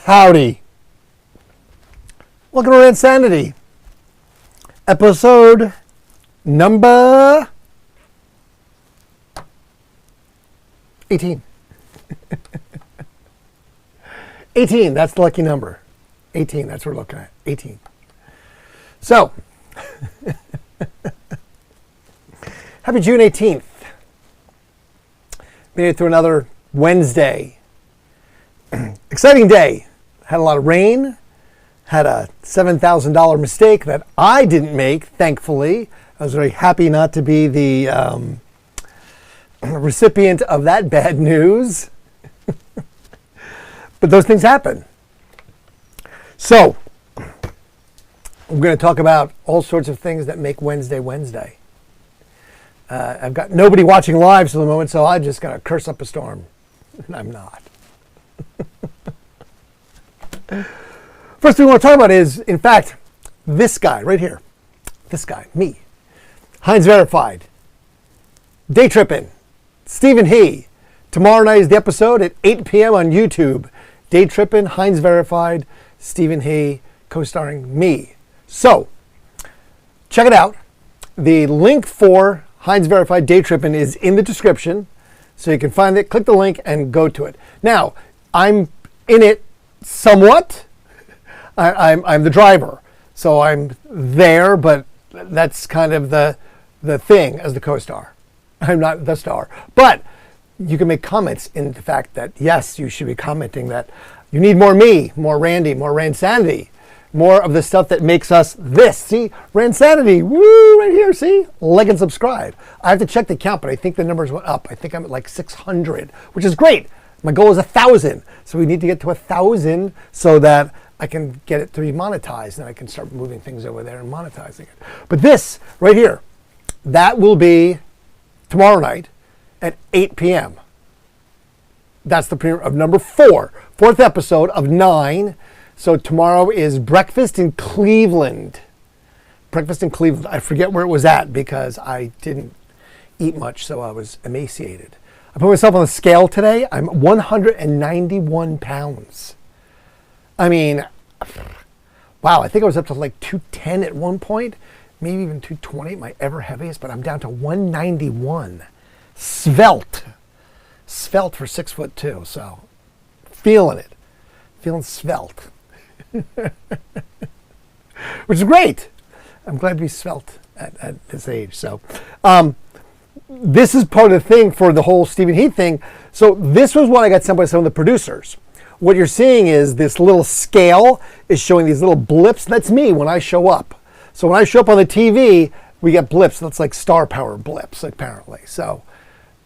Howdy. Welcome to Randsanity. Episode number 18. 18, that's the lucky number. 18, that's what we're looking at. 18. So, happy June 18th. Made it through another Wednesday. Exciting day. Had a lot of rain. Had a $7,000 mistake that I didn't make, thankfully. I was very happy not to be the recipient of that bad news. But those things happen. So, I'm going to talk about all sorts of things that make Wednesday Wednesday. I've got nobody watching live for the moment, so I'm just going to curse up a storm. And I'm not. First thing we want to talk about is, in fact, this guy right here. This guy, me. Heinz Verified. Day Trippin'. Stephen He. Tomorrow night is the episode at 8 p.m. on YouTube. Day Trippin', Heinz Verified, Stephen He, co-starring me. So, check it out. The link for Heinz Verified Day Trippin' is in the description. So you can find it, click the link, and go to it. Now, I'm in it somewhat. I'm the driver. So I'm there, but that's kind of the thing as the co-star. I'm not the star. But you can make comments in the fact that, yes, you should be commenting that you need more me, more Randy, more Randsanity, more of the stuff that makes us this. See, Randsanity, woo, right here, see? Like and subscribe. I have to check the count, but I think the numbers went up. I think I'm at like 600, which is great. My goal is 1,000. So we need to get to 1,000 so that I can get it to be monetized and I can start moving things over there and monetizing it. But this right here, that will be tomorrow night at 8 p.m. That's the premiere of number 4, fourth episode of 9. So tomorrow is Breakfast in Cleveland. Breakfast in Cleveland. I forget where it was at because I didn't eat much, so I was emaciated. I put myself on the scale today. I'm 191 pounds. I mean, wow, I think I was up to like 210 at one point, maybe even 220, my ever heaviest, but I'm down to 191. Svelte. Svelte for 6'2", so feeling it. Feeling svelte. Which is great. I'm glad to be svelte at this age. So this is part of the thing for the whole Stephen He thing. So this was what I got sent by some of the producers. What you're seeing is this little scale is showing these little blips. That's me when I show up. So when I show up on the TV, we get blips. That's like star power blips, apparently. So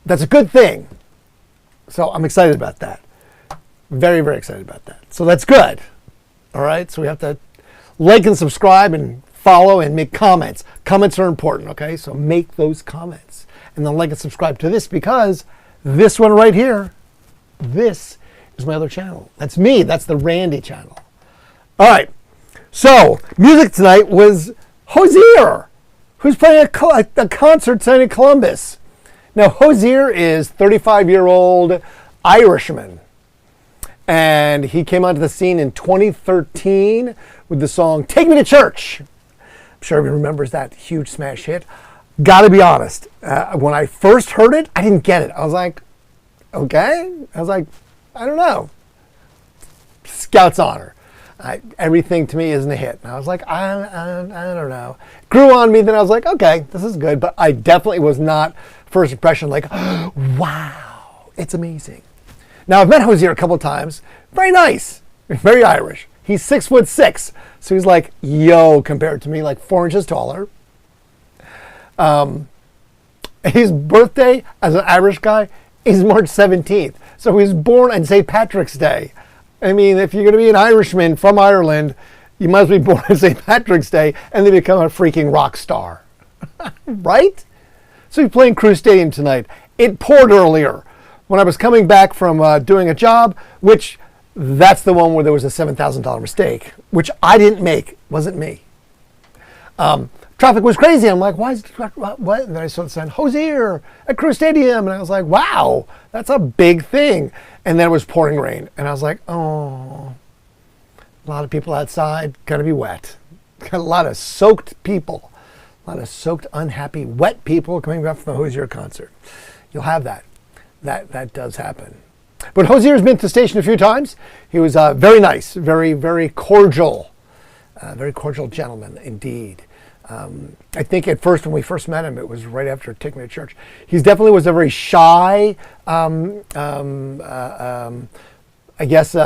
that's a good thing. So I'm excited about that. Very, very excited about that. So that's good. All right. So we have to like and subscribe and follow and make comments. Comments are important. Okay. So make those comments and then like and subscribe to this because this one right here, this is my other channel. That's me. That's the Randy channel. All right. So music tonight was Hozier, who's playing a concert tonight in Columbus. Now, Hozier is 35-year-old Irishman. And he came onto the scene in 2013 with the song Take Me to Church. I'm sure everyone remembers that huge smash hit. Gotta be honest, when I first heard it, I didn't get it. I was like, okay. I was like, I don't know. Scout's honor. Everything to me isn't a hit. And I was like, I don't know. Grew on me, then I was like, okay, this is good. But I definitely was not, first impression, like, wow, it's amazing. Now, I've met Hozier a couple of times. Very nice. Very Irish. He's 6'6". So he's like, yo, compared to me, like 4 inches taller. His birthday as an Irish guy is March 17th. So he was born on St. Patrick's Day. I mean, if you're going to be an Irishman from Ireland, you must be born on St. Patrick's Day and then become a freaking rock star. Right? So he's playing Crew Stadium tonight. It poured earlier when I was coming back from doing a job, which that's the one where there was a $7,000 mistake, which I didn't make. Wasn't me. Traffic was crazy. I'm like, why is what? And then I saw the sign, Hozier at Crew Stadium. And I was like, wow, that's a big thing. And then it was pouring rain. And I was like, oh, A lot of people outside, gonna be wet. Got a lot of soaked people. A lot of soaked, unhappy, wet people coming back from the Hozier concert. You'll have that. That does happen. But Hozier's been to the station a few times. He was very nice, very, very cordial. Very cordial gentleman indeed. I think at first, when we first met him, it was right after taking me to church. He definitely was a very shy, I guess,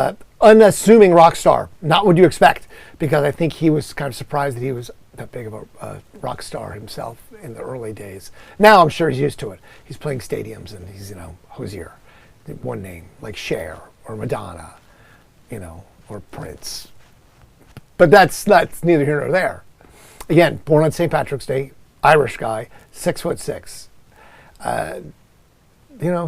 unassuming rock star. Not what you expect, because I think he was kind of surprised that he was that big of a rock star himself in the early days. Now I'm sure he's used to it. He's playing stadiums and he's, Hozier, one name, like Cher or Madonna, or Prince. But that's neither here nor there. Again, born on St. Patrick's Day, Irish guy, 6'6".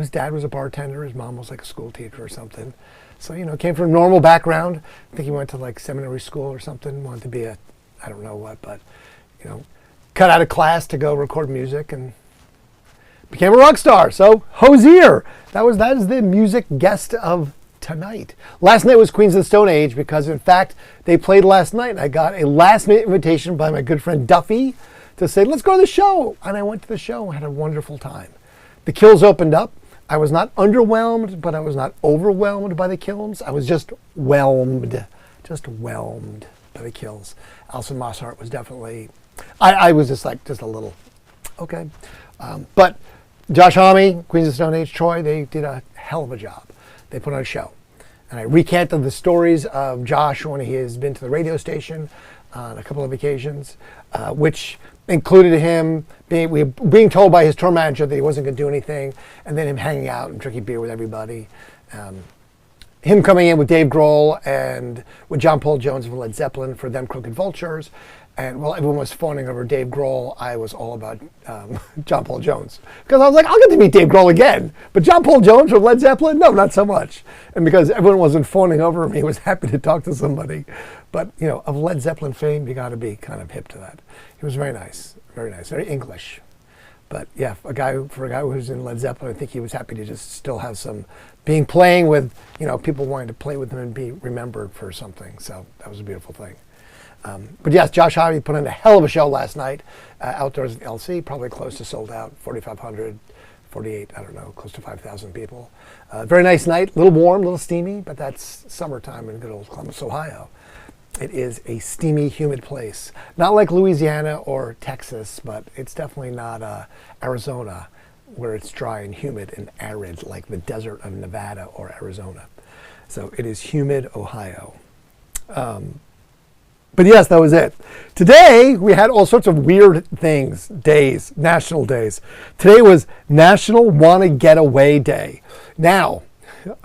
His dad was a bartender. His mom was like a school teacher or something. So, came from a normal background. I think he went to like seminary school or something. Wanted to be I don't know what, but, cut out of class to go record music and became a rock star. So, Hozier. That is the music guest of tonight. Last night was Queens of the Stone Age because, in fact, they played last night. And I got a last-minute invitation by my good friend Duffy to say, let's go to the show. And I went to the show and had a wonderful time. The Kills opened up. I was not underwhelmed, but I was not overwhelmed by the Kills. I was just whelmed by the Kills. Alison Mosshart was definitely, I was just a little, okay. But Josh Homme, Queens of the Stone Age, Troy, they did a hell of a job. They put on a show. And I recanted the stories of Josh when he has been to the radio station on a couple of occasions, which included him being told by his tour manager that he wasn't going to do anything, and then him hanging out and drinking beer with everybody. Him coming in with Dave Grohl and with John Paul Jones of Led Zeppelin for Them Crooked Vultures. And while everyone was fawning over Dave Grohl, I was all about John Paul Jones. Because I was like, I'll get to meet Dave Grohl again. But John Paul Jones from Led Zeppelin? No, not so much. And because everyone wasn't fawning over me, he was happy to talk to somebody. But, of Led Zeppelin fame, you got to be kind of hip to that. He was very nice, very English. But yeah, for a guy who was in Led Zeppelin, I think he was happy to just still have some playing with, people wanting to play with him and be remembered for something. So that was a beautiful thing. But yes, Josh Homme put on a hell of a show last night outdoors at LC, probably close to sold out, 4,500, 48, I don't know, close to 5,000 people. Very nice night, a little warm, a little steamy, but that's summertime in good old Columbus, Ohio. It is a steamy, humid place. Not like Louisiana or Texas, but it's definitely not Arizona, where it's dry and humid and arid like the desert of Nevada or Arizona. So it is humid Ohio. But yes, that was it. Today, we had all sorts of weird days, national days. Today was National Wanna Get Away Day. Now,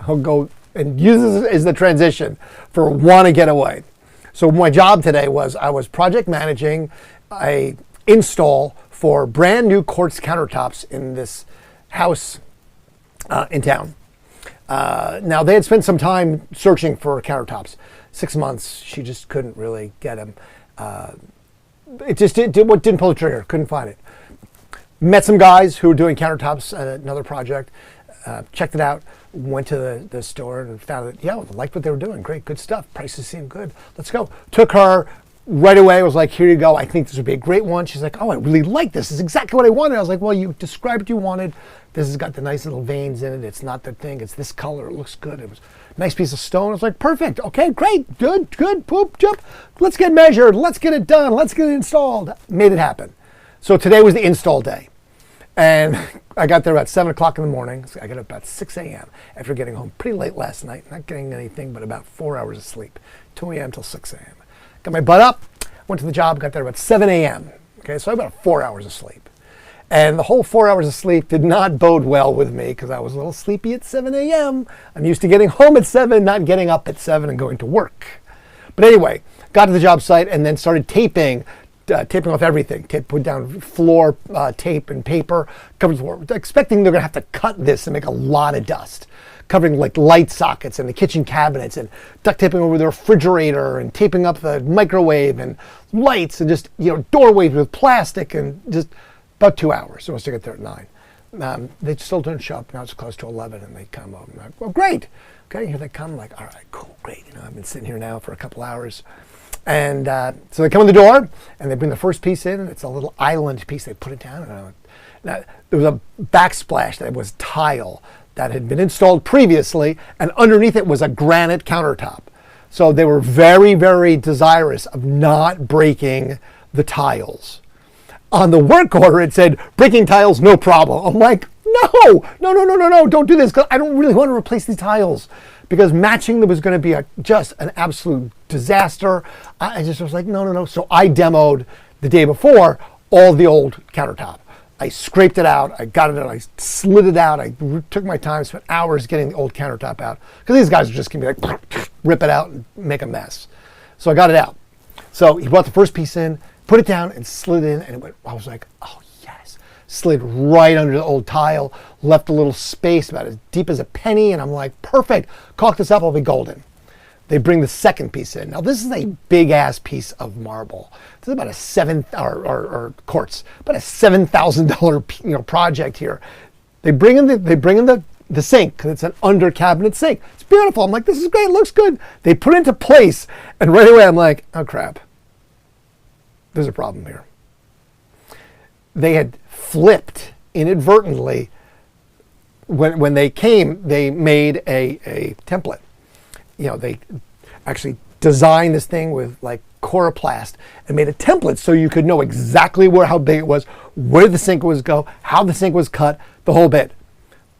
I'll go and use this as the transition for Wanna Get Away. So my job today was I was project managing a install for brand new quartz countertops in this house in town. Now, they had spent some time searching for countertops. 6 months, she just couldn't really get them. It just didn't pull the trigger, couldn't find it. Met some guys who were doing countertops at another project, checked it out, went to the store and found that, yeah, liked what they were doing. Great, good stuff. Prices seemed good. Let's go. Took her right away. Was like, here you go. I think this would be a great one. She's like, oh, I really like this. This is exactly what I wanted. I was like, well, you described what you wanted. This has got the nice little veins in it. It's not the thing. It's this color. It looks good. It was a nice piece of stone. I was like, perfect. Okay, great. Good. Poop, jump. Let's get measured. Let's get it done. Let's get it installed. Made it happen. So today was the install day. And I got there about 7 o'clock in the morning. So I got up about 6 a.m. after getting home pretty late last night. Not getting anything but about 4 hours of sleep. 2 a.m. till 6 a.m. Got my butt up, went to the job, got there about 7 a.m. Okay, so I got 4 hours of sleep. And the whole 4 hours of sleep did not bode well with me because I was a little sleepy at 7 a.m. I'm used to getting home at 7, not getting up at 7 and going to work. But anyway, got to the job site and then started taping off everything. Put down floor tape and paper, covered the floor, expecting they're going to have to cut this and make a lot of dust. Covering like light sockets and the kitchen cabinets and duct taping over the refrigerator and taping up the microwave and lights and just, doorways with plastic and just about 2 hours. Supposed to get there at 9. They still don't show up. Now it's close to 11 and they come over. I'm like, well, great. Okay, here they come. I'm like, all right, cool, great. I've been sitting here now for a couple hours. And so they come in the door and they bring the first piece in, and it's a little island piece. They put it down. And now, there was a backsplash that was tile that had been installed previously, and underneath it was a granite countertop. So they were very, very desirous of not breaking the tiles. On the work order, it said, breaking tiles, no problem. I'm like, no, don't do this, because I don't really want to replace these tiles, because matching them was going to be just an absolute disaster. I just was like, no. So I demoed the day before all the old countertop. I scraped it out, I got it out, I slid it out, I took my time, spent hours getting the old countertop out, because these guys are just going to be like, rip it out and make a mess. So I got it out. So he brought the first piece in, put it down and slid in, and it went, I was like, oh yes. Slid right under the old tile, left a little space about as deep as a penny, and I'm like, perfect, caulk this up, I'll be golden. They bring the second piece in. Now this is a big ass piece of marble. This is about a or quartz, about a $7,000 project here. They bring in the sink, because it's an under cabinet sink. It's beautiful. I'm like, this is great, it looks good. They put it into place, and right away I'm like, oh crap. There's a problem here. They had flipped inadvertently. When they came, they made a template. They actually designed this thing with like coroplast and made a template so you could know exactly how big it was, where the sink was go, how the sink was cut, the whole bit.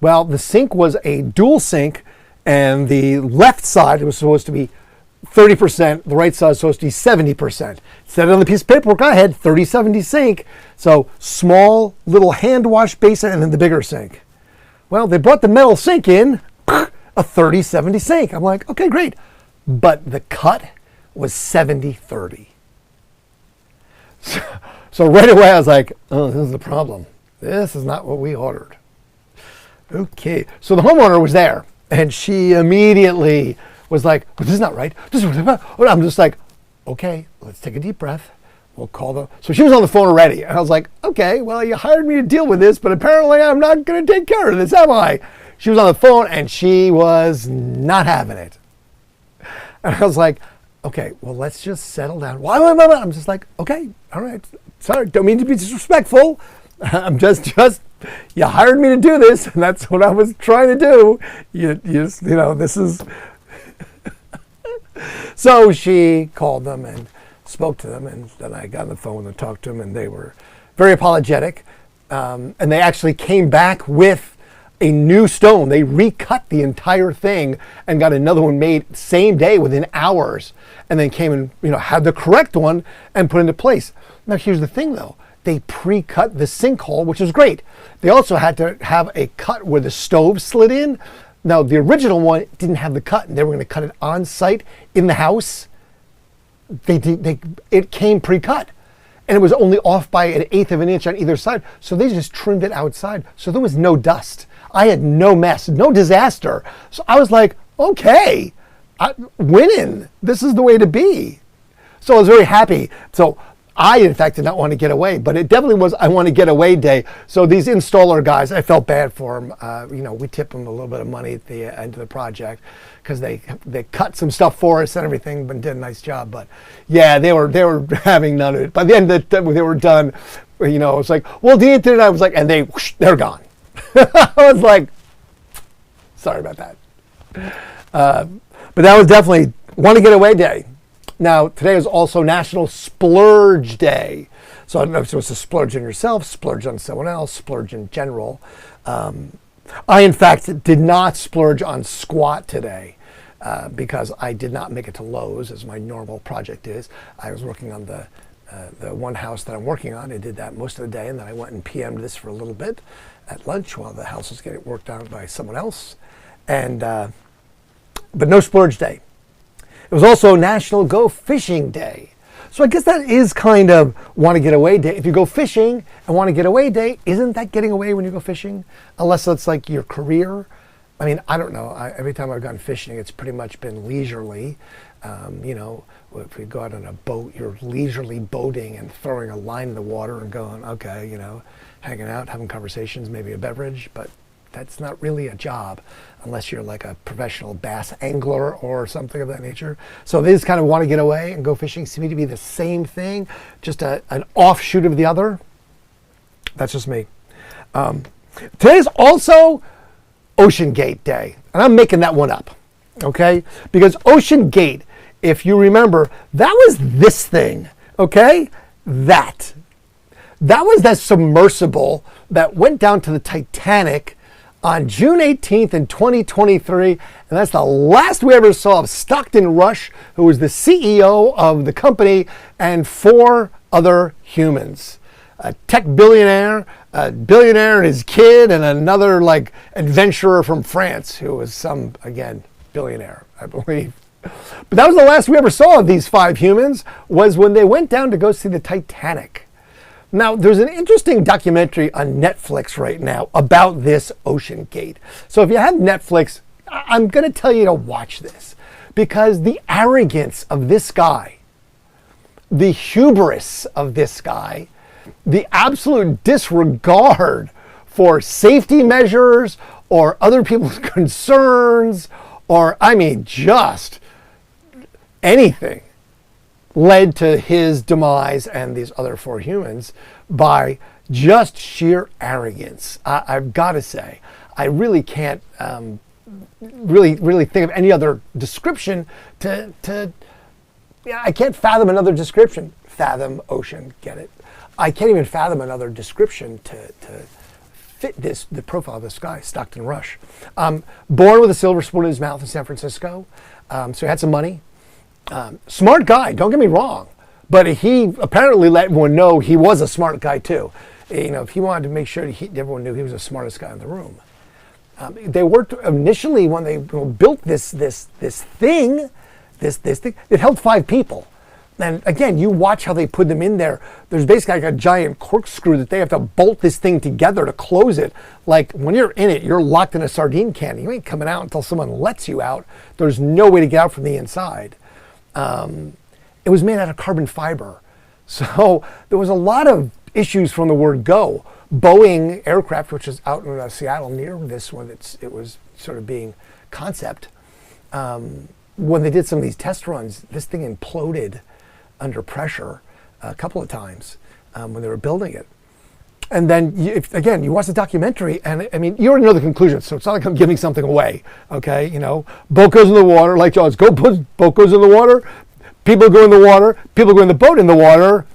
Well, the sink was a dual sink, and the left side was supposed to be 30%, the right side was supposed to be 70%. Set it on the piece of paperwork I had, 30-70 sink. So small little hand wash basin and then the bigger sink. Well, they brought the metal sink in, a 30-70 sink. I'm like, okay, great. But the cut was 70-30. So right away I was like, oh, this is the problem. This is not what we ordered. Okay, so the homeowner was there, and she immediately was like, well, this is not right. I'm just like, okay, let's take a deep breath. We'll call them. So she was on the phone already. And I was like, okay, well, you hired me to deal with this, but apparently I'm not going to take care of this, am I? She was on the phone, and she was not having it. And I was like, okay, well, let's just settle down. Why? I'm just like, okay, all right. Sorry, don't mean to be disrespectful. I'm just, you hired me to do this, and that's what I was trying to do. This is... So she called them and spoke to them, and then I got on the phone and talked to them, and they were very apologetic. And they actually came back with a new stone. They recut the entire thing and got another one made same day within hours, and then came and had the correct one and put into place. Now here's the thing though. They pre-cut the sinkhole, which was great. They also had to have a cut where the stove slid in. Now, the original one didn't have the cut, and they were going to cut it on site in the house. It came pre-cut, and it was only off by 1/8 of an inch on either side. So they just trimmed it outside. So there was no dust. I had no mess, no disaster. So I was like, okay, winning. This is the way to be. So I was very happy. So I, in fact, did not want to get away, but it definitely was I want to get away day. So these installer guys, I felt bad for them. We tipped them a little bit of money at the end of the project because they cut some stuff for us and everything, but did a nice job. But yeah, they were having none of it. By the end of the, they were done. It was like, well, the internet. I was like, and they're gone. I was like, sorry about that. But that was definitely want to get away day. Now, today is also National Splurge Day. So I don't know if it's supposed to splurge on yourself, splurge on someone else, splurge in general. I, in fact, did not splurge on squat today because I did not make it to Lowe's as my normal project is. I was working on the one house that I'm working on. I did that most of the day, and then I went and PM'd this for a little bit at lunch while the house was getting worked on by someone else. But no splurge day. It was also National Go Fishing Day. So I guess that is kind of want to get away day. If you go fishing and want to get away day, isn't that getting away when you go fishing? Unless it's like your career. I mean, I don't know. Every time I've gone fishing, it's pretty much been leisurely. if we go out on a boat, you're leisurely boating and throwing a line in the water and going, okay, hanging out, having conversations, maybe a beverage, but that's not really a job unless you're like a professional bass angler or something of that nature. So they just kind of want to get away and go fishing. Seem to be the same thing, just an offshoot of the other. That's just me. Today's also Ocean Gate Day, and I'm making that one up, okay? Because Ocean Gate, if you remember, that was this thing, okay? That was that submersible that went down to the Titanic on June 18th in 2023, and that's the last we ever saw of Stockton Rush, who was the CEO of the company, and 4 other humans. A tech billionaire, a billionaire and his kid, and another like adventurer from France who was some, again, billionaire, I believe. But that was the last we ever saw of these 5 humans, was when they went down to go see the Titanic. Now, there's an interesting documentary on Netflix right now about this Ocean Gate. So if you have Netflix, I'm going to tell you to watch this, because the arrogance of this guy, the hubris of this guy, the absolute disregard for safety measures or other people's concerns, or just anything, led to his demise and these other 4 humans by just sheer arrogance. I've got to say, I really can't really think of any other description I can't fathom another description. Fathom ocean, get it? I can't even fathom another description to fit the profile of this guy, Stockton Rush. Born with a silver spoon in his mouth in San Francisco, so he had some money. Smart guy, don't get me wrong, but he apparently let everyone know he was a smart guy too. If he wanted to make sure everyone knew he was the smartest guy in the room. They worked initially when they built this thing. It held 5 people. And again, you watch how they put them in there. There's basically like a giant corkscrew that they have to bolt this thing together to close it. Like when you're in it, you're locked in a sardine can. You ain't coming out until someone lets you out. There's no way to get out from the inside. It was made out of carbon fiber. So there was a lot of issues from the word go. Boeing aircraft, which is out in Seattle near this one, it was sort of being concept. When they did some of these test runs, this thing imploded under pressure a couple of times when they were building it. And then, you watch the documentary, and you already know the conclusion, so it's not like I'm giving something away, okay? Boat goes in the water, like Jaws, boat goes in the water, people go in the water, people go in the boat in the water,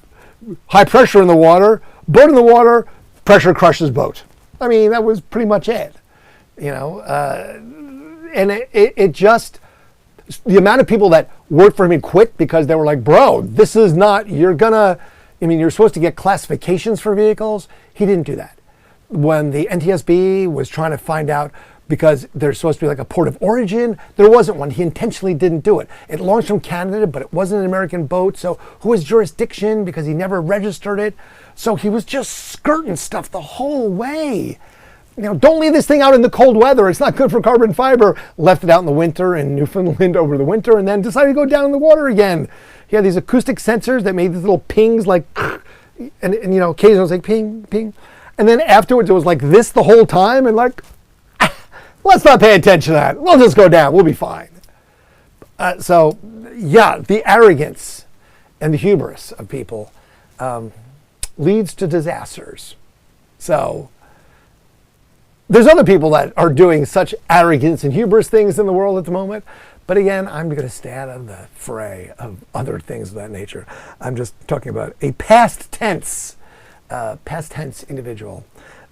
high pressure in the water, boat in the water, pressure crushes boat. That was pretty much it, and it just, the amount of people that worked for him and quit because they were like, bro, this is not, you're supposed to get classifications for vehicles. He didn't do that. When the NTSB was trying to find out, because there's supposed to be like a port of origin, there wasn't one. He intentionally didn't do it. It launched from Canada, but it wasn't an American boat. So who has jurisdiction, because he never registered it. So he was just skirting stuff the whole way. Don't leave this thing out in the cold weather. It's not good for carbon fiber. Left it out in the winter in Newfoundland over the winter, and then decided to go down in the water again. He had these acoustic sensors that made these little pings, like, and occasionally it was like ping, ping. And then afterwards it was like this the whole time, and like, let's not pay attention to that. We'll just go down. We'll be fine. The arrogance and the hubris of people leads to disasters. So there's other people that are doing such arrogance and hubris things in the world at the moment. But again, I'm going to stay out of the fray of other things of that nature. I'm just talking about a past tense individual,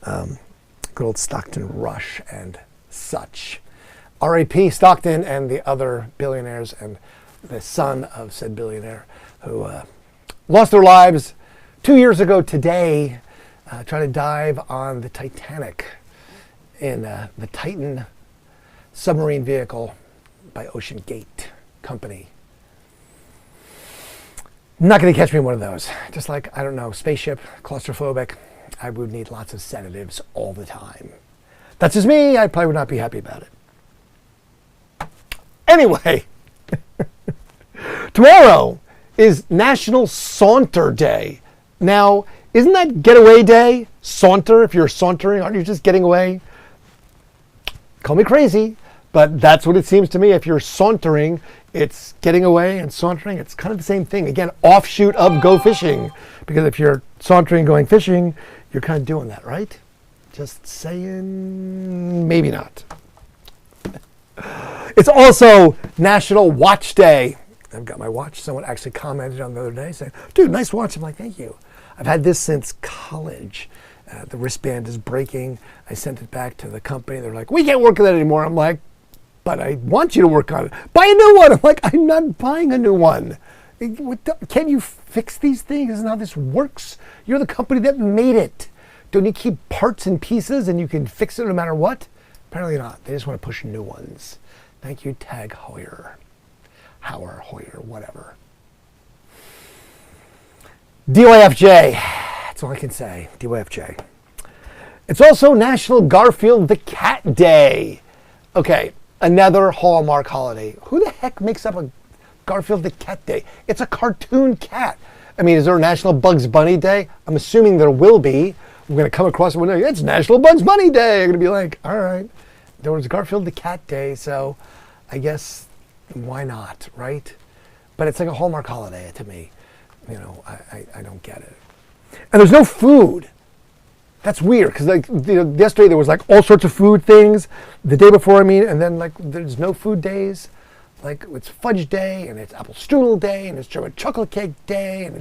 good old Stockton Rush and such. R.A.P. Stockton and the other billionaires and the son of said billionaire who lost their lives 2 years ago today trying to dive on the Titanic in the Titan submarine vehicle by Ocean Gate Company. Not going to catch me in one of those. Just like, I don't know, spaceship, claustrophobic. I would need lots of sedatives all the time. That's just me. I probably would not be happy about it. Anyway, Tomorrow is National Saunter Day. Now, isn't that getaway day? Saunter, if you're sauntering, aren't you just getting away? Call me crazy, but that's what it seems to me. If you're sauntering, it's getting away, and sauntering, it's kind of the same thing. Again, offshoot of go fishing. Because if you're sauntering going fishing, you're kind of doing that, right? Just saying, maybe not. It's also National Watch Day. I've got my watch. Someone actually commented on the other day saying, dude, nice watch. I'm like, thank you. I've had this since college. The wristband is breaking. I sent it back to the company. They're like, we can't work on that anymore. I'm like, but I want you to work on it. Buy a new one. I'm like, I'm not buying a new one. Can you fix these things? Isn't how this works? You're the company that made it. Don't you keep parts and pieces and you can fix it no matter what? Apparently not. They just want to push new ones. Thank you, Tag Heuer. Hoyer, whatever. DYFJ. That's all I can say. DYFJ. It's also National Garfield the Cat Day. Okay, another Hallmark holiday. Who the heck makes up a Garfield the Cat Day? It's a cartoon cat. I mean, is there a National Bugs Bunny Day? I'm assuming there will be. We're going to come across one day. It's National Bugs Bunny Day. I'm going to be like, all right. There was Garfield the Cat Day, so I guess why not, right? But it's like a Hallmark holiday to me. You know, I don't get it. And there's no food. That's weird, because like yesterday there was like all sorts of food things. The day before, and then like there's no food days. Like it's Fudge Day, and it's Apple Strudel Day, and it's German Chocolate Cake Day,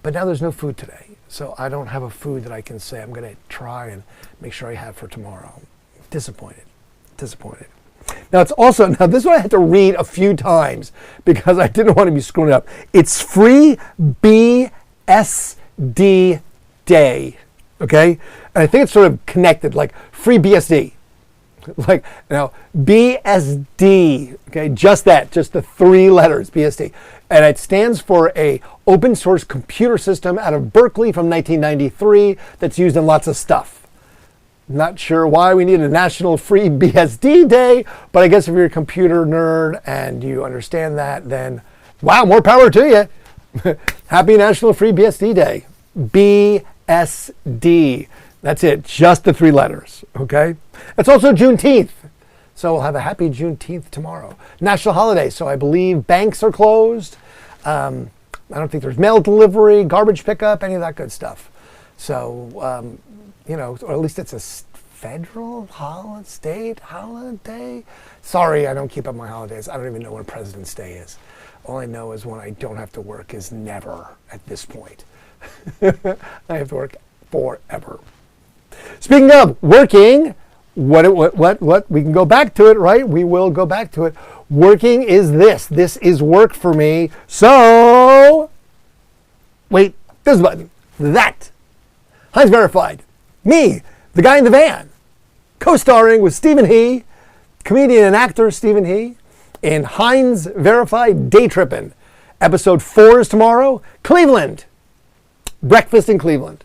but now there's no food today. So I don't have a food that I can say I'm going to try and make sure I have for tomorrow. Disappointed. Now it's also, this is what I had to read a few times because I didn't want to be screwing up. It's Free BSD Day, okay? And I think it's sort of connected, like Free BSD. Like, now, BSD, okay? Just the 3 letters, BSD. And it stands for a open source computer system out of Berkeley from 1993 that's used in lots of stuff. Not sure why we need a National Free BSD Day, but I guess if you're a computer nerd and you understand that, then wow, more power to you. Happy National Free BSD Day. BSD. That's it, just the 3 letters, okay? It's also Juneteenth, so we'll have a happy Juneteenth tomorrow. National holiday, so I believe banks are closed. I don't think there's mail delivery, garbage pickup, any of that good stuff. So, or at least it's a federal state holiday. Sorry, I don't keep up my holidays. I don't even know when President's Day is. All I know is when I don't have to work is never at this point. I have to work forever. Speaking of working, what we can go back to it, right? We will go back to it. Working is this. This is work for me. So, wait, this button. That. Heinz Verified. Me, the guy in the van. Co-starring with Stephen He, comedian and actor Stephen He, in Heinz Verified Day Trippin'. Episode 4 is tomorrow. Cleveland. Breakfast in Cleveland.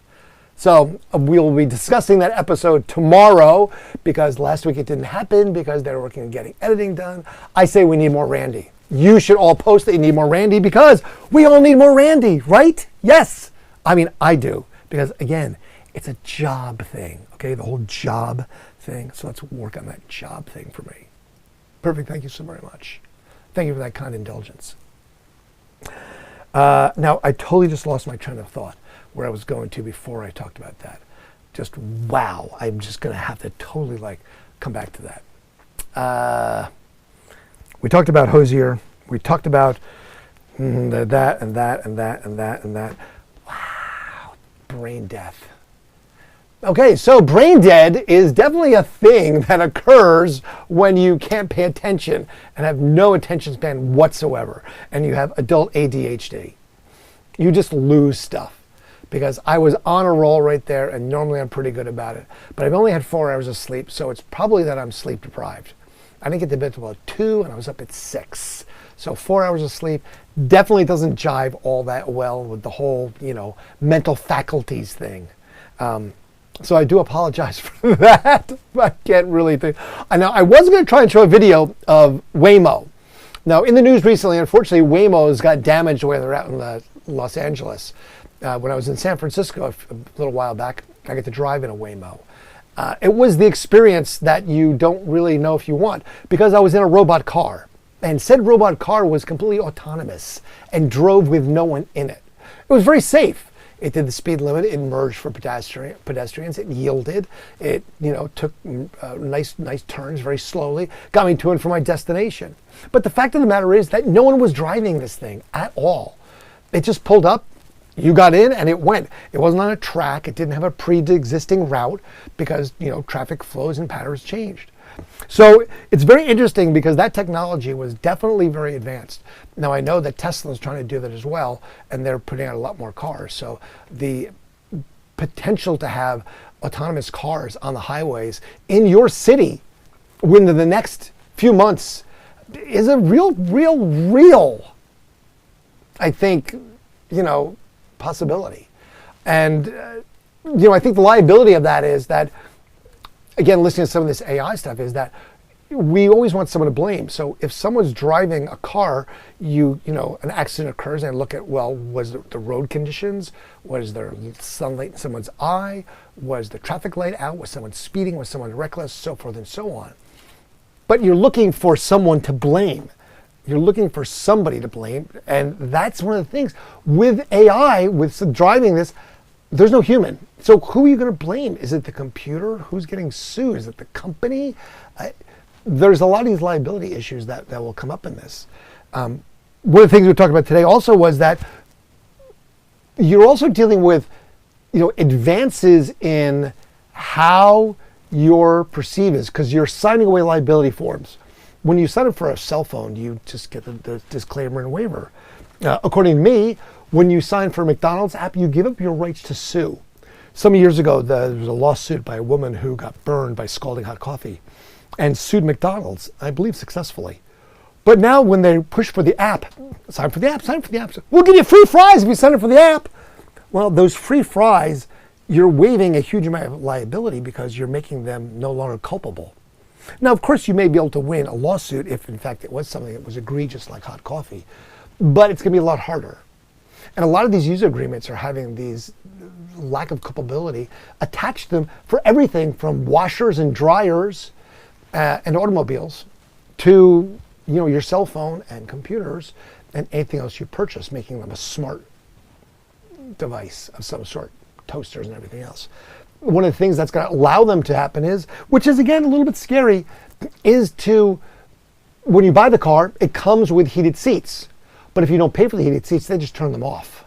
So we'll be discussing that episode tomorrow because last week it didn't happen because they were working on getting editing done. I say we need more Randy. You should all post that you need more Randy because we all need more Randy, right? Yes. I mean, I do. Because again, it's a job thing, okay? The whole job thing. So let's work on that job thing for me. Perfect. Thank you so very much. Thank you for that kind indulgence. Now, I totally just lost my train of thought where I was going to before I talked about that. Just wow. I'm just going to have to totally come back to that. We talked about Hosier. We talked about that and that and that and that and that. Wow. Brain death. Okay, so brain dead is definitely a thing that occurs when you can't pay attention and have no attention span whatsoever, and you have adult ADHD. You just lose stuff. Because I was on a roll right there, and normally I'm pretty good about it. But I've only had 4 hours of sleep, so it's probably that I'm sleep deprived. I didn't get to bed till about 2, and I was up at 6. So 4 hours of sleep definitely doesn't jive all that well with the whole, mental faculties thing. So I do apologize for that. I can't really think. I know I was going to try and show a video of Waymo. Now, in the news recently, unfortunately, Waymos got damaged while they're out in Los Angeles. When I was in San Francisco a little while back, I got to drive in a Waymo. It was the experience that you don't really know if you want, because I was in a robot car, and said robot car was completely autonomous and drove with no one in it. It was very safe. It did the speed limit. It merged for pedestrians. It yielded. It, took nice turns very slowly. Got me to and from my destination. But the fact of the matter is that no one was driving this thing at all. It just pulled up. You got in and it went. It wasn't on a track. It didn't have a pre-existing route because, traffic flows and patterns changed. So it's very interesting because that technology was definitely very advanced. Now I know that Tesla's trying to do that as well, and they're putting out a lot more cars. So the potential to have autonomous cars on the highways in your city within the next few months is a real, I think, possibility. And, I think the liability of that is that, again, listening to some of this AI stuff, is that we always want someone to blame. So if someone's driving a car, an accident occurs and look at, well, was the road conditions? Was there sunlight in someone's eye? Was the traffic light out? Was someone speeding? Was someone reckless? So forth and so on. But you're looking for someone to blame. You're looking for somebody to blame. And that's one of the things. With AI, with driving this, there's no human. So who are you going to blame? Is it the computer? Who's getting sued? Is it the company? There's a lot of these liability issues that will come up in this. One of the things we talked about today also was that you're also dealing with, advances in how your perceived is, because you're signing away liability forms. When you sign up for a cell phone, you just get the disclaimer and waiver. According to me, when you sign for a McDonald's app, you give up your rights to sue. Some years ago, there was a lawsuit by a woman who got burned by scalding hot coffee and sued McDonald's, I believe successfully. But now when they push for the app, sign for the app. We'll give you free fries if you sign up for the app. Well, those free fries, you're waiving a huge amount of liability because you're making them no longer culpable. Now, of course, you may be able to win a lawsuit if, in fact, it was something that was egregious like hot coffee, but it's going to be a lot harder. And a lot of these user agreements are having these lack of culpability attached to them for everything from washers and dryers and automobiles to, your cell phone and computers and anything else you purchase, making them a smart device of some sort, toasters and everything else. One of the things that's going to allow them to happen is, which is again a little bit scary, is when you buy the car, it comes with heated seats. But if you don't pay for the heated seats, they just turn them off.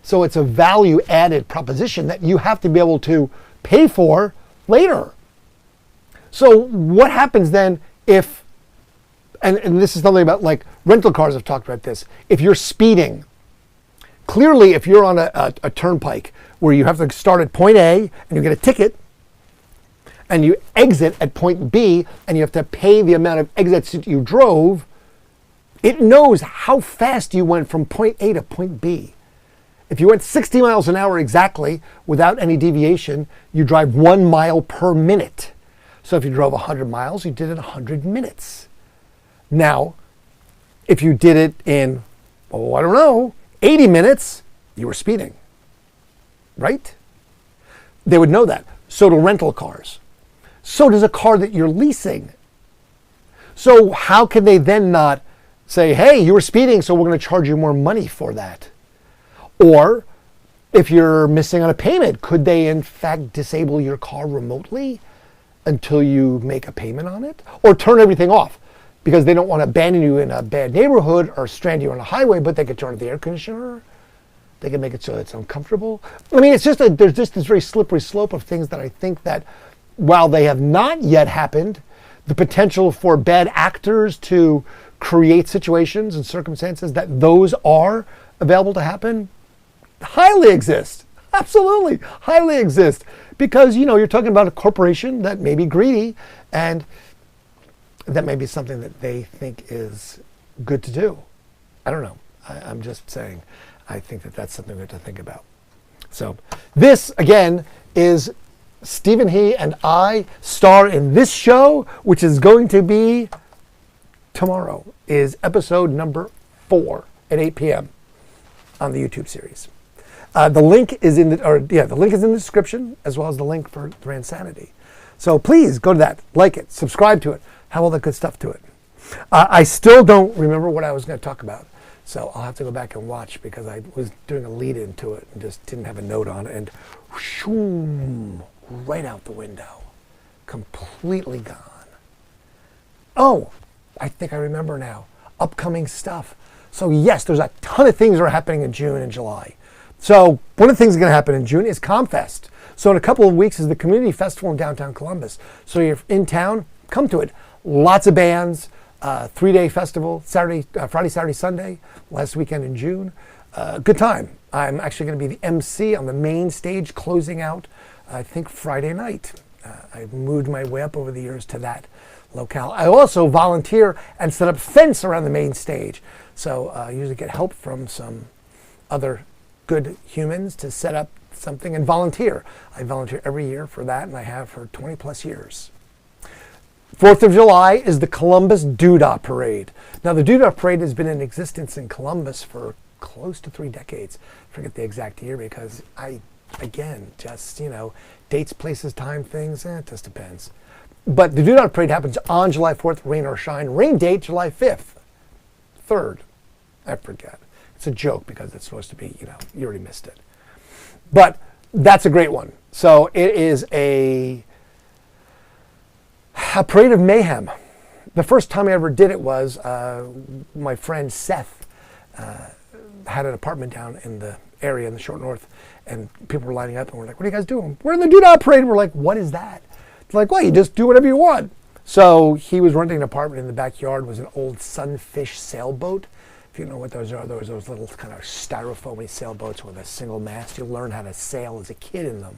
So it's a value added proposition that you have to be able to pay for later. So what happens then if, and this is something about like rental cars have talked about this, if you're speeding, clearly if you're on a turnpike where you have to start at point A and you get a ticket and you exit at point B and you have to pay the amount of exits that you drove, it knows how fast you went from point A to point B. If you went 60 miles an hour exactly without any deviation, you drive 1 mile per minute. So if you drove 100 miles, you did it 100 minutes. Now, if you did it in, 80 minutes, you were speeding, right? They would know that. So do rental cars. So does a car that you're leasing. So how can they then not say, hey, you were speeding, so we're going to charge you more money for that? Or if you're missing on a payment, could they in fact disable your car remotely until you make a payment on it? Or turn everything off because they don't want to abandon you in a bad neighborhood or strand you on a highway, but they could turn off the air conditioner. They can make it so it's uncomfortable. I mean, it's just there's just this very slippery slope of things that I think that while they have not yet happened, the potential for bad actors to create situations and circumstances that those are available to happen highly exist. Absolutely, highly exist. Because, you're talking about a corporation that may be greedy and that may be something that they think is good to do. I don't know. I'm just saying, I think that that's something we have to think about. So this, again, is Stephen He and I star in this show, which is going to be tomorrow. is episode number 4 at 8 p.m. on the YouTube series. The link is in the description, as well as the link for Randsanity. So please go to that, like it, subscribe to it, have all the good stuff to it. I still don't remember what I was going to talk about, so I'll have to go back and watch because I was doing a lead into it and just didn't have a note on it, and whoosh, right out the window, completely gone. Oh, I think I remember now. Upcoming stuff. So yes, there's a ton of things that are happening in June and July. So one of the things that's going to happen in June is ComFest. So in a couple of weeks is the community festival in downtown Columbus. So you're in town, come to it. Lots of bands, 3-day festival, Friday, Saturday, Sunday, last weekend in June. Good time. I'm actually going to be the MC on the main stage closing out, I think, Friday night. I've moved my way up over the years to that locale. I also volunteer and set up fence around the main stage. So I usually get help from some other good humans to set up something and volunteer. I volunteer every year for that, and I have for 20 plus years. 4th of July is the Columbus Doodah Parade. Now the Doodah Parade has been in existence in Columbus for close to 3 decades. I forget the exact year because dates, places, time, things, it just depends. But the Doodah Parade happens on July 4th, rain or shine. Rain date, July 5th. 3rd, I forget. It's a joke because it's supposed to be, you already missed it. But that's a great one. So it is a parade of mayhem. The first time I ever did it was my friend Seth had an apartment down in the area in the short north, and people were lining up and we're like, what are you guys doing? We're in the Doodah Parade. We're like, what is that? It's like, well, you just do whatever you want. So he was renting an apartment. In the backyard was an old sunfish sailboat. If you know what those are, those little kind of styrofoamy sailboats with a single mast. You learn how to sail as a kid in them.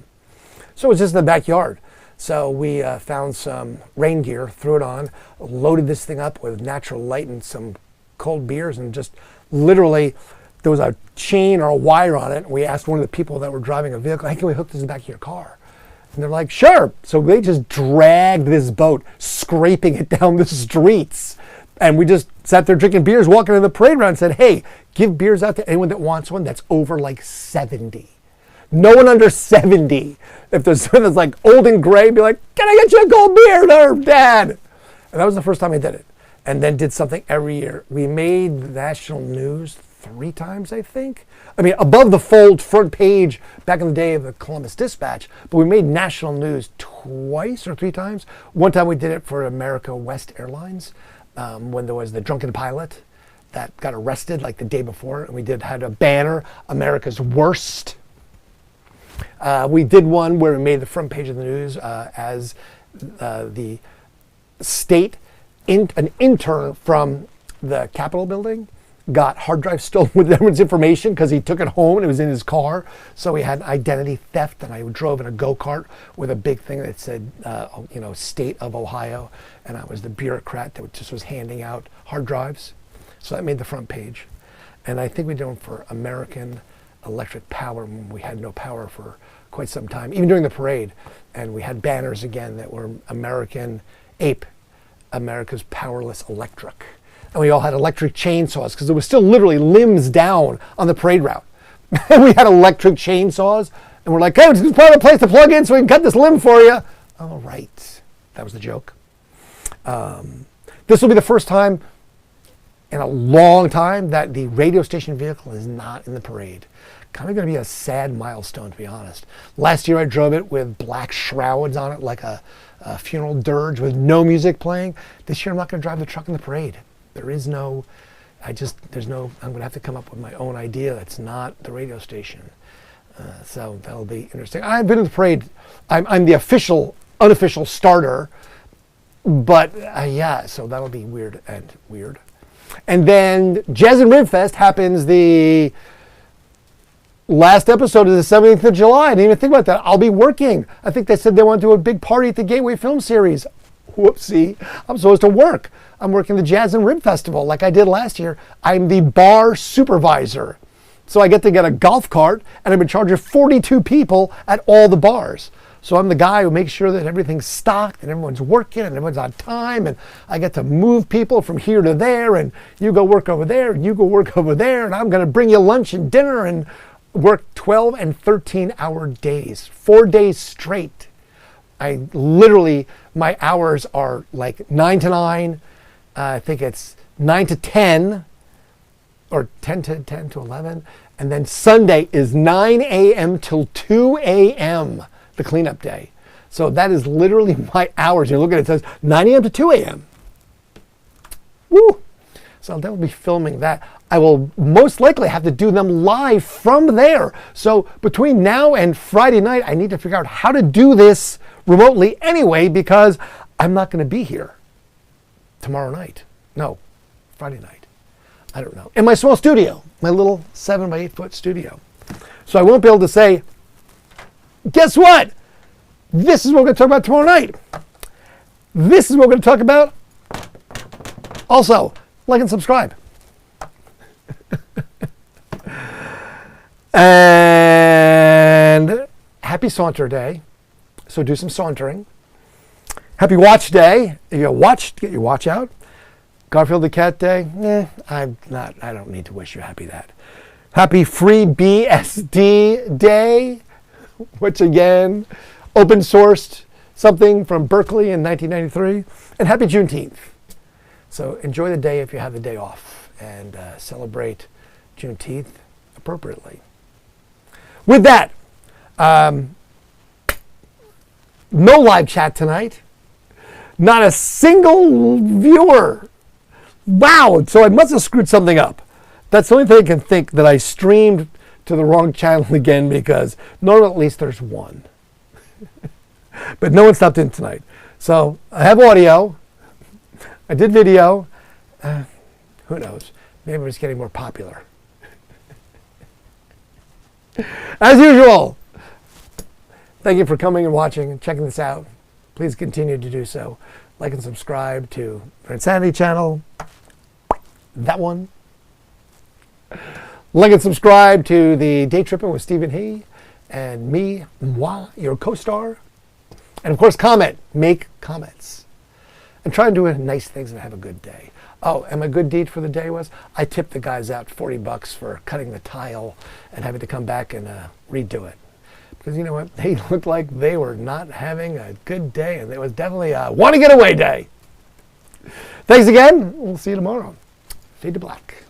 So it was just in the backyard. So we found some rain gear, threw it on, loaded this thing up with natural light and some cold beers, and just literally there was a chain or a wire on it. And we asked one of the people that were driving a vehicle, hey, can we hook this in the back of your car? And they're like, sure. So they just dragged this boat, scraping it down the streets. And we just sat there drinking beers, walking in the parade round and said, hey, give beers out to anyone that wants one that's over like 70. No one under 70. If there's someone that's like old and gray, be like, can I get you a cold beer there, Dad? And that was the first time I did it. And then did something every year. We made national news 3 times, I think. I mean, above the fold front page back in the day of the Columbus Dispatch, but we made national news 2 or 3 times. One time we did it for America West Airlines when there was the drunken pilot that got arrested like the day before, and we had a banner, America's Worst. We did one where we made the front page of the news as the state, an intern from the Capitol building got hard drive stolen with everyone's information because he took it home and it was in his car. So we had identity theft, and I drove in a go-kart with a big thing that said, State of Ohio, and I was the bureaucrat that just was handing out hard drives. So that made the front page. And I think we did them for American Electric Power when we had no power for quite some time, even during the parade. And we had banners again that were American APE, America's Powerless Electric. And we all had electric chainsaws because there was still literally limbs down on the parade route. And we had electric chainsaws, and we're like, hey, just find a place to plug in so we can cut this limb for you. All right. That was the joke. This will be the first time in a long time that the radio station vehicle is not in the parade. Kind of going to be a sad milestone, to be honest. Last year I drove it with black shrouds on it, like a funeral dirge with no music playing. This year I'm not going to drive the truck in the parade. I'm going to have to come up with my own idea that's not the radio station. So that'll be interesting. I've been in the parade. I'm the unofficial starter, but so that'll be weird. And then Jazz and Rib Fest happens the last episode is the 17th of July. I didn't even think about that. I'll be working. I think they said they want to do a big party at the Gateway Film Series. Whoopsie. I'm supposed to work. I'm working the Jazz and Rib Festival like I did last year. I'm the bar supervisor. So I get to get a golf cart, and I've been charging 42 people at all the bars. So I'm the guy who makes sure that everything's stocked and everyone's working and everyone's on time, and I get to move people from here to there, and you go work over there and you go work over there, and I'm going to bring you lunch and dinner and work 12 and 13-hour days, 4 days straight. I literally, my hours are like 9 to 9. I think it's 9 to 10 or 10 to 11. And then Sunday is 9 a.m. till 2 a.m., the cleanup day. So that is literally my hours. You look at it, it says 9 a.m. to 2 a.m. Woo! So I'll definitely be filming that. I will most likely have to do them live from there. So between now and Friday night, I need to figure out how to do this remotely anyway, because I'm not going to be here tomorrow night. No, Friday night. I don't know. In my small studio, my little 7 by 8 foot studio. So I won't be able to say, guess what? This is what we're going to talk about tomorrow night. This is what we're going to talk about. Also, like and subscribe. And happy Saunter Day. So do some sauntering. Happy Watch Day. If you watched, get your watch out. Garfield the Cat Day. I don't need to wish you happy that. Happy Free BSD Day, which again, open sourced something from Berkeley in 1993. And happy Juneteenth. So enjoy the day if you have the day off, and celebrate Juneteenth appropriately. With that, no live chat tonight. Not a single viewer. Wow, so I must have screwed something up. That's the only thing I can think, that I streamed to the wrong channel again, because normally at least there's one. But no one stopped in tonight. So I have audio. I did video. Who knows? Maybe it's getting more popular. As usual, thank you for coming and watching and checking this out. Please continue to do so. Like and subscribe to Randsanity channel. That one. Like and subscribe to the Day Tripping with Stephen He and me, moi, your co-star. And of course, comment. Make comments. And try and do nice things and have a good day. Oh, and my good deed for the day was I tipped the guys out $40 for cutting the tile and having to come back and redo it. Because you know what? They looked like they were not having a good day, and it was definitely a want to get away day. Thanks again. We'll see you tomorrow. Fade to black.